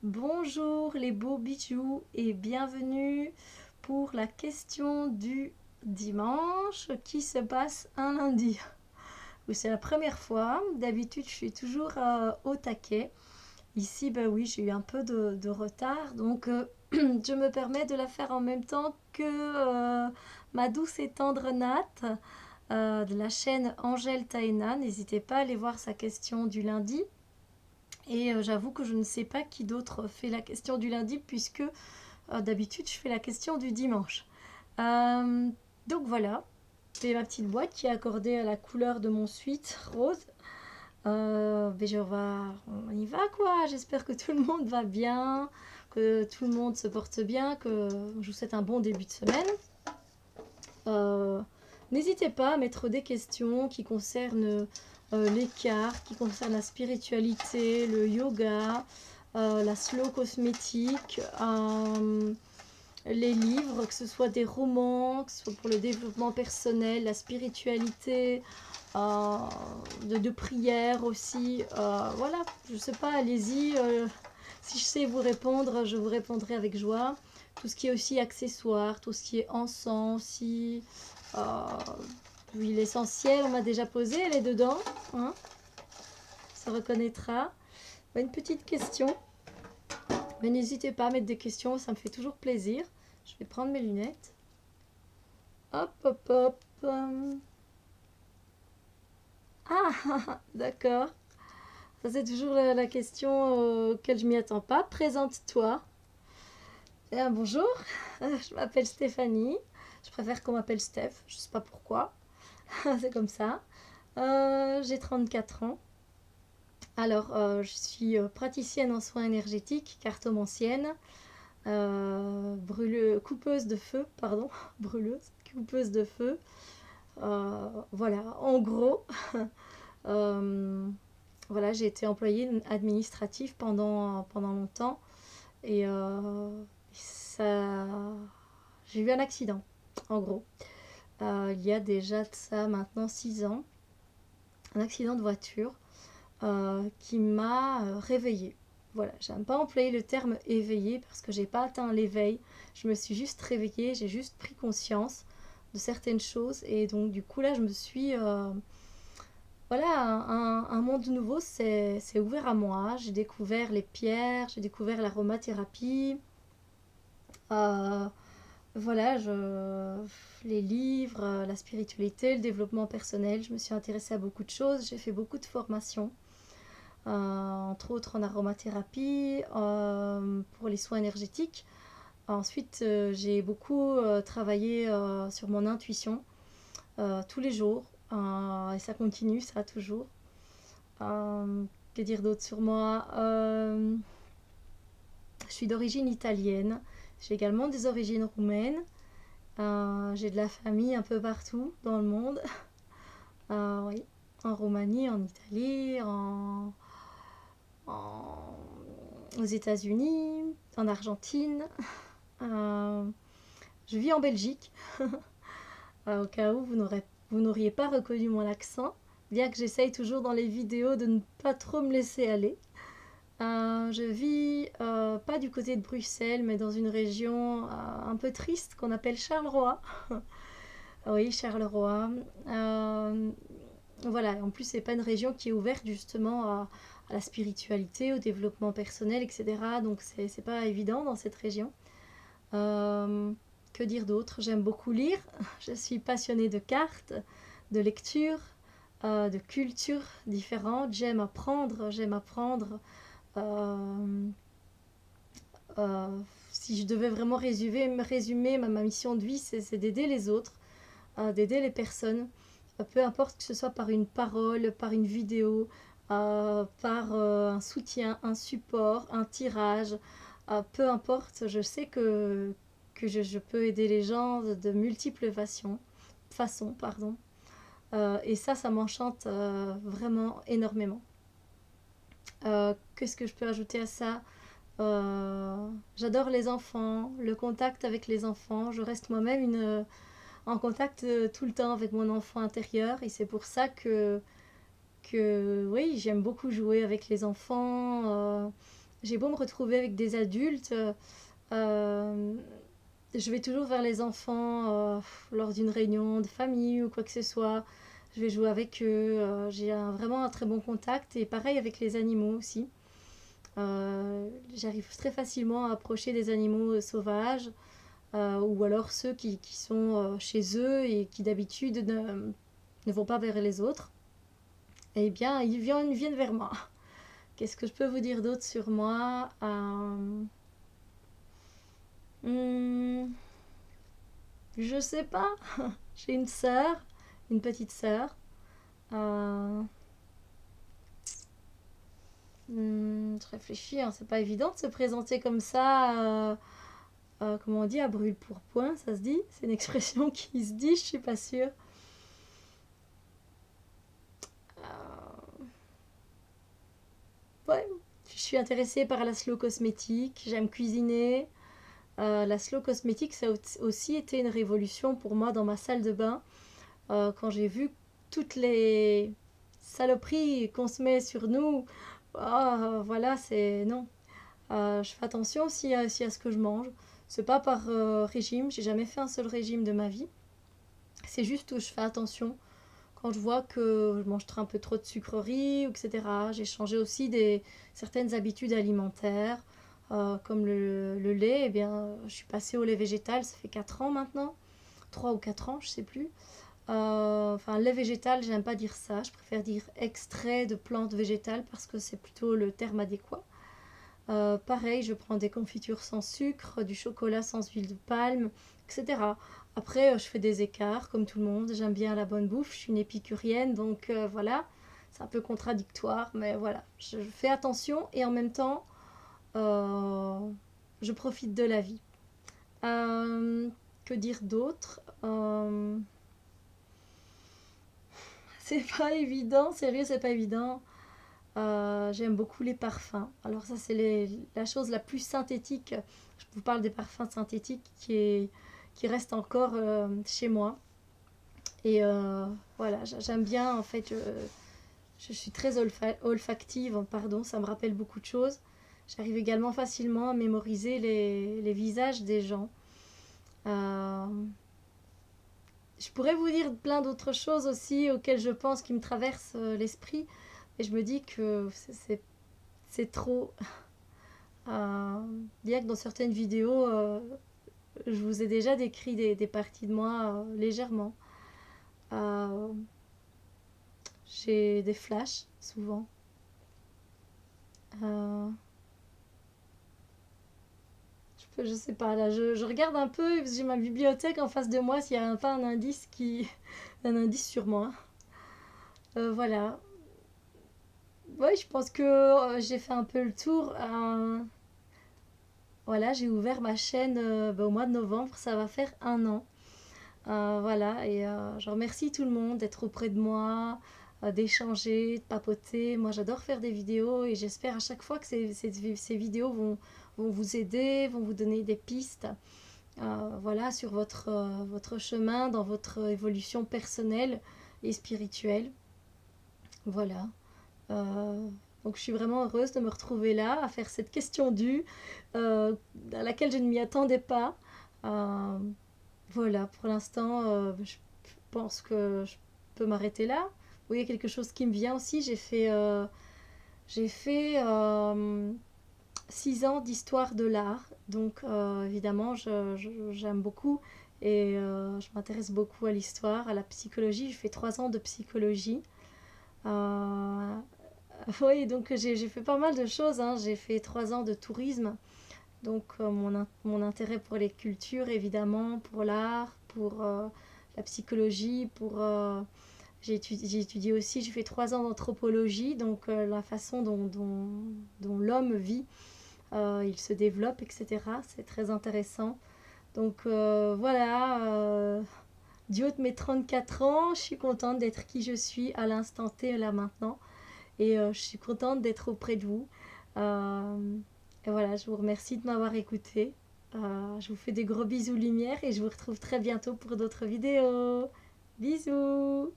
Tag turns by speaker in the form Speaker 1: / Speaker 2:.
Speaker 1: Bonjour les beaux bijoux et bienvenue pour la question du dimanche qui se passe un lundi. Oui, c'est la première fois, d'habitude je suis toujours au taquet. Ici, ben oui, j'ai eu un peu de retard, donc je me permets de la faire en même temps que ma douce et tendre Nat de la chaîne Angèle Taena. N'hésitez pas à aller voir sa question du lundi. Et j'avoue que je ne sais pas qui d'autre fait la question du lundi puisque d'habitude je fais la question du dimanche. Euh, donc voilà, c'est ma petite boîte qui est accordée à la couleur de mon suite rose. Mais on y va quoi. J'espère que tout le monde va bien, que tout le monde se porte bien, que je vous souhaite un bon début de semaine. Euh, N'hésitez pas à mettre des questions qui concernent les cartes, qui concernent la spiritualité, le yoga, la slow cosmétique, les livres, que ce soit des romans, que ce soit pour le développement personnel, la spiritualité, de prière aussi. Voilà, je sais pas, allez-y. Si je sais vous répondre, je vous répondrai avec joie. Tout ce qui est aussi accessoires, tout ce qui est encens aussi. Euh, L'huile essentielle, on m'a déjà posé, elle est dedans. Hein, ça reconnaîtra. Une petite question. Mais n'hésitez pas à mettre des questions, ça me fait toujours plaisir. Je vais prendre mes lunettes. Hop, hop, hop. Ah, d'accord. Ça, c'est toujours la question auquel je m'y attends pas. Présente-toi. Bonjour, je m'appelle Stéphanie. Je préfère qu'on m'appelle Steph, je sais pas pourquoi. C'est comme ça. J'ai 34 ans. Alors, je suis praticienne en soins énergétiques, cartomancienne, coupeuse de feu, pardon, brûleuse, coupeuse de feu. Voilà, en gros, voilà, j'ai été employée administrative pendant longtemps et ça, j'ai eu un accident, en gros. Il y a déjà de ça maintenant 6 ans, un accident de voiture qui m'a réveillée. Voilà, j'aime pas employer le terme éveillé parce que j'ai pas atteint l'éveil. Je me suis juste réveillée, j'ai juste pris conscience de certaines choses et donc du coup là je me suis voilà, un monde nouveau s'est ouvert à moi. J'ai découvert les pierres, j'ai découvert l'aromathérapie. Euh, voilà, les livres, la spiritualité, le développement personnel. Je me suis intéressée à beaucoup de choses. J'ai fait beaucoup de formations, entre autres en aromathérapie, pour les soins énergétiques. Ensuite, j'ai beaucoup travaillé sur mon intuition tous les jours. Et ça continue, ça toujours. Euh, que dire d'autre sur moi? Je suis d'origine italienne. J'ai également des origines roumaines. J'ai de la famille un peu partout dans le monde. Oui, en Roumanie, en Italie, en- aux États-Unis, en Argentine. Euh, je vis en Belgique, au cas où vous n'auriez pas reconnu mon accent, bien que j'essaye toujours dans les vidéos de ne pas trop me laisser aller. Je vis pas du côté de Bruxelles, mais dans une région un peu triste qu'on appelle Charleroi. Oui, Charleroi. Voilà, en plus, c'est pas une région qui est ouverte justement à la spiritualité, au développement personnel, etc. Donc, c'est pas évident dans cette région. Euh, que dire d'autre? J'aime beaucoup lire. Je suis passionnée de cartes, de lecture, de cultures différentes. J'aime apprendre. Euh, euh, Si je devais vraiment résumer ma mission de vie, c'est d'aider les autres, d'aider les personnes, peu importe que ce soit par une parole, par une vidéo, par un soutien, un support, un tirage, peu importe, je sais que je peux aider les gens de multiples façons. Pardon. Et ça m'enchante vraiment énormément. Qu'est-ce que je peux ajouter à ça? J'adore les enfants, le contact avec les enfants. Je reste moi-même en contact tout le temps avec mon enfant intérieur et c'est pour ça que oui, j'aime beaucoup jouer avec les enfants, j'ai beau me retrouver avec des adultes, euh, je vais toujours vers les enfants lors d'une réunion de famille ou quoi que ce soit. Je vais jouer avec eux. J'ai vraiment un très bon contact et pareil avec les animaux aussi. J'arrive très facilement à approcher des animaux sauvages ou alors ceux qui sont chez eux et qui d'habitude ne vont pas vers les autres. Eh bien, ils viennent vers moi. Qu'est-ce que je peux vous dire d'autre sur moi hmm, Je sais pas. J'ai une sœur, une petite sœur. Euh, je réfléchis, hein, c'est pas évident de se présenter comme ça. Comment on dit, à brûle pour point, ça se dit. C'est une expression qui se dit, je suis pas sûre. Euh, ouais, je suis intéressée par la slow cosmétique. J'aime cuisiner. La slow cosmétique, ça a aussi été une révolution pour moi dans ma salle de bain. Quand j'ai vu toutes les saloperies qu'on se met sur nous, voilà, c'est non. Je fais attention aussi à ce que je mange. C'est pas par régime, j'ai jamais fait un seul régime de ma vie. C'est juste que je fais attention quand je vois que je mange un peu trop de sucreries, etc. J'ai changé aussi certaines habitudes alimentaires, comme le lait. Eh bien, je suis passée au lait végétal, ça fait 4 ans maintenant. 3 ou 4 ans, je sais plus. Enfin, lait végétal, j'aime pas dire ça. Je préfère dire extrait de plantes végétales parce que c'est plutôt le terme adéquat. Pareil, je prends des confitures sans sucre, du chocolat sans huile de palme, etc. Après, je fais des écarts comme tout le monde. J'aime bien la bonne bouffe. Je suis une épicurienne, donc voilà. C'est un peu contradictoire, mais voilà. Je fais attention et en même temps, euh, je profite de la vie. Euh, que dire d'autre C'est pas évident, sérieux, c'est pas évident. J'aime beaucoup les parfums. Alors ça, c'est la chose la plus synthétique. Je vous parle des parfums synthétiques qui restent encore chez moi. Et voilà, j'aime bien, en fait, je suis très olfactive, pardon, ça me rappelle beaucoup de choses. J'arrive également facilement à mémoriser les visages des gens. Euh, je pourrais vous dire plein d'autres choses aussi auxquelles je pense qui me traversent l'esprit, et je me dis que c'est trop. Bien que dans certaines vidéos, je vous ai déjà décrit des parties de moi légèrement. Euh, j'ai des flashs souvent. Euh, je sais pas, là je regarde un peu, j'ai ma bibliothèque en face de moi s'il n'y a pas un indice un indice sur moi. Voilà. Ouais, je pense que j'ai fait un peu le tour. Voilà, j'ai ouvert ma chaîne au mois de novembre, ça va faire 1 an. Voilà, et je remercie tout le monde d'être auprès de moi, d'échanger, de papoter. Moi, j'adore faire des vidéos et j'espère à chaque fois que ces vidéos vont vous aider, vont vous donner des pistes. Voilà, sur votre chemin, dans votre évolution personnelle et spirituelle. Voilà. Euh, donc je suis vraiment heureuse de me retrouver là, à faire cette question due, à laquelle je ne m'y attendais pas. Euh, voilà, pour l'instant, je pense que je peux m'arrêter là. Oui, il y a quelque chose qui me vient aussi. J'ai fait 6 ans d'histoire de l'art. Donc, évidemment, j'aime beaucoup et je m'intéresse beaucoup à l'histoire, à la psychologie. J'ai fait 3 ans de psychologie. Euh, oui, donc j'ai fait pas mal de choses, hein. J'ai fait 3 ans de tourisme. Donc, mon intérêt pour les cultures, évidemment, pour l'art, pour la psychologie, j'ai étudié aussi, j'ai fait 3 ans d'anthropologie, donc la façon dont l'homme vit, il se développe, etc. C'est très intéressant. Donc voilà, du haut de mes 34 ans, je suis contente d'être qui je suis à l'instant T, là maintenant. Et je suis contente d'être auprès de vous. Euh, et voilà, je vous remercie de m'avoir écouté. Je vous fais des gros bisous lumière et je vous retrouve très bientôt pour d'autres vidéos. Bisous!